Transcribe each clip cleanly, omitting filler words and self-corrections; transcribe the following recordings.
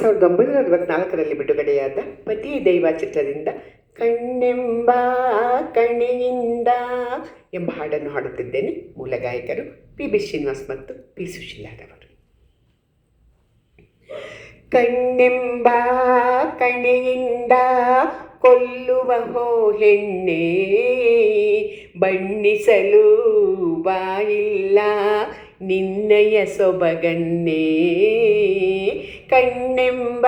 1964ರಲ್ಲಿ ಬಿಡುಗಡೆಯಾದ ಪತಿಯೇ ದೈವ ಚಿತ್ರದಿಂದ ಕಣ್ಣೆಂಬ ಕಣೆಯಿಂದ ಎಂಬ ಹಾಡನ್ನು ಹಾಡುತ್ತಿದ್ದೇನೆ. ಮೂಲ ಗಾಯಕರು ಪಿ ಶ್ರೀನಿವಾಸ್ ಮತ್ತು ಪಿ ಸುಶೀಲಾರವರು. ಕಣ್ಣೆಂಬ ಕಣೆಯಿಂದ ಕೊಲ್ಲುವ ಹೆಣ್ಣೆ, ಬಣ್ಣಿಸಲು ಬಾಯಿಲ್ಲ ನಿನ್ನಯ ಸೊಬಗನ್ನೇ. ಕಣ್ಣೆಂಬ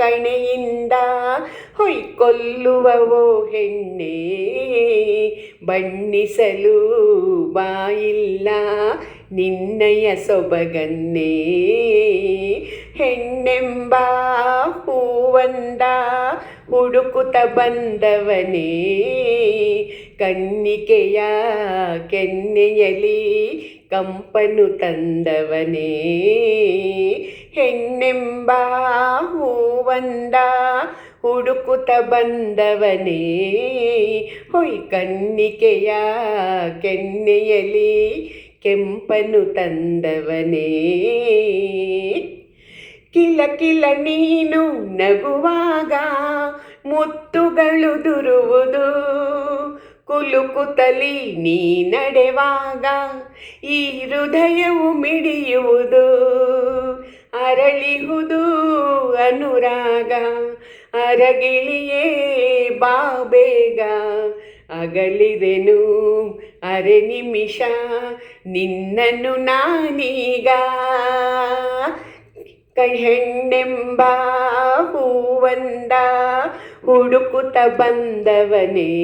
ಕಣೆಯಿಂದ ಹೊಯ್ಕೊಲ್ಲುವವೋ ಹೆಣ್ಣೆ, ಬಣ್ಣಿಸಲು ಬಾಯಿಲ್ಲ ನಿನ್ನಯ ಸೊಬಗನ್ನೇ. ಹೆಣ್ಣೆಂಬ ಹೂವಂದ ಹುಡುಕುತ್ತ ಬಂದವನೇ, ಕನ್ನಿಕೆಯ ಕೆನ್ನೆಯಲಿ ಕಂಪನು ತಂದವನೇ. ಹೆಣ್ಣೆಂಬ ಹೂವಂದ ಹುಡುಕುತ್ತ ಬಂದವನೇ, ಹೊಯ್ ಕನ್ನಿಕೆಯ ಕೆನ್ನೆಯಲಿ ಕೆಂಪನು ತಂದವನೇ. ಕಿಲ ಕಿಲ ನೀನು ನಗುವಾಗ ಮುತ್ತುಗಳು ದುರುವುದು, ಕುಲುಕುತ್ತಲಿ ನೀ ನಡೆವಾಗ ಈ ಹೃದಯವು ಮಿಡಿಯುವುದು. ಅರಳಿಹುದು ಅನುರಾಗ ಅರಗಿಳಿಯೇ ಬಾಬೇಗ, ಅಗಲಿದೆನು ಅರೆ ನಿಮಿಷ ನಿನ್ನನ್ನು ನಾನೀಗ. ಹೆಣ್ಣೆಂಬ ಹೂವಂದ ಹುಡುಕುತ್ತ ಬಂದವನೇ,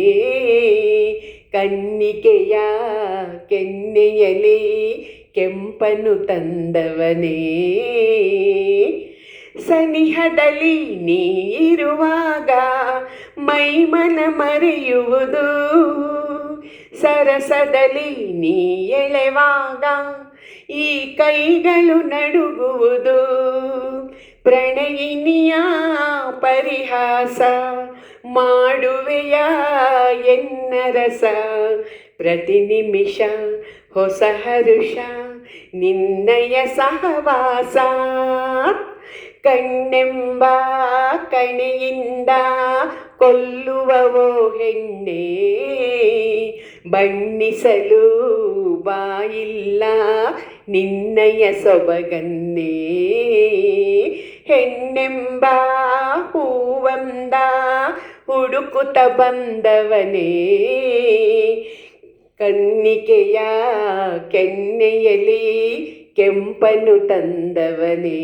ಕನ್ನಿಕೆಯ ಕೆನ್ನೆಯಲಿ ಕೆಂಪನು ತಂದವನೇ. ಸನಿಹದಲ್ಲಿ ನೀ ಇರುವಾಗ ಮೈಮನ ಮರೆಯುವುದು, ಸರಸದಲ್ಲಿ ನೀ ಎಳೆವಾಗ ಈ ಕೈಗಳು ನಡುಗುವುದು. ಪ್ರಣಯಿನಿಯ ಪರಿಹಾಸ ಮಾಡುವೆಯ ಎನ್ನರಸ, ಪ್ರತಿ ನಿಮಿಷ ಹೊಸ ಹರುಷ ನಿನ್ನಯ ಸಹವಾಸ. ಕಣ್ಣೆಂಬ ಕಣೆಯಿಂದ ಕೊಲ್ಲುವವೋ ಹೆಣ್ಣೆ, ಬಣ್ಣಿಸಲು ಬಾಯಿಲ್ಲ ನಿನ್ನಯ ಸೊಬಗನ್ನೇ. ಹೆಣ್ಣೆಂಬ ಹೂವಂದ ಹುಡುಕುತ್ತ ಬಂದವನೇ, ಕನ್ನಿಕೆಯ ಕೆನ್ನೆಯಲಿ ಕೆಂಪನು ತಂದವನೇ.